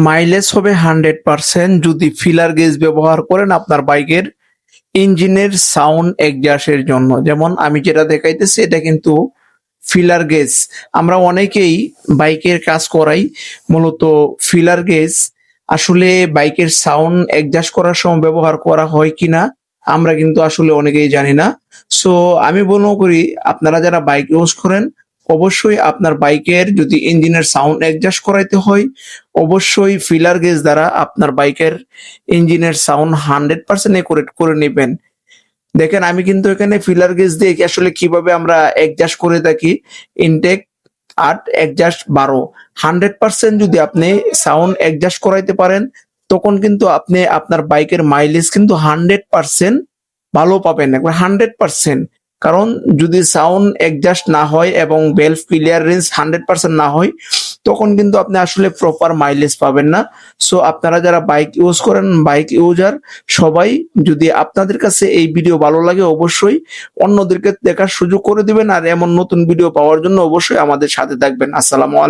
Mileage হবে 100% যদি filler gauge ব্যবহার করেন আপনার বাইকের ইঞ্জিনের সাউন্ড এক্সজস্টের জন্য। যেমন আমি যেটা দেখাইতেছি এটা কিন্তু ফিলার গেজ। আমরা অনেকেই বাইকের কাজ করাই মূলত ফিলার গেজ আসলে বাইকের সাউন্ড এডজাস্ট করার সময় ব্যবহার করা হয় কিনা আমরা কিন্তু আসলে অনেকেই জানি না। সো আমি মনে করি আপনারা যারা বাইক ইউজ করেন অবশ্যই আপনার বাইকের যদি ইঞ্জিনের সাউন্ড এডজাস্ট করাইতে হয় অবশ্যই ফিলার গেজ দ্বারা আপনার বাইকের ইঞ্জিনের সাউন্ড 100% একুরেট করে নেবেন। দেখেন আমি কিন্তু এখানে ফিলার গেজ দিয়ে আসলে কিভাবে আমরা অ্যাডজাস্ট করে থাকি। Intact 8, adjust 12। 100% যদি আপনি সাউন্ড অ্যাডজাস্ট করাইতে পারেন তখন কিন্তু আপনি আপনার বাইকের মাইলেজ কিন্তু 100% ভালো পাবেন, একবার 100%। কারণ যদি সাউন্ড অ্যাডজাস্ট না হয় এবং ভেলভ ক্লিয়ারেন্স 100% না হয় তখন কিন্তু আপনি আসলে প্রপার মাইলেজ পাবেন না। সো আপনারা যারা বাইক ইউজ করেন, বাইক ইউজার সবাই, যদি আপনাদের কাছে এই ভিডিও ভালো লাগে অবশ্যই অন্যদেরকে দেখার সুযোগ করে দিবেন। আর এমন নতুন ভিডিও পাওয়ার জন্য অবশ্যই আমাদের সাথে থাকবেন। আসসালামু আলাইকুম।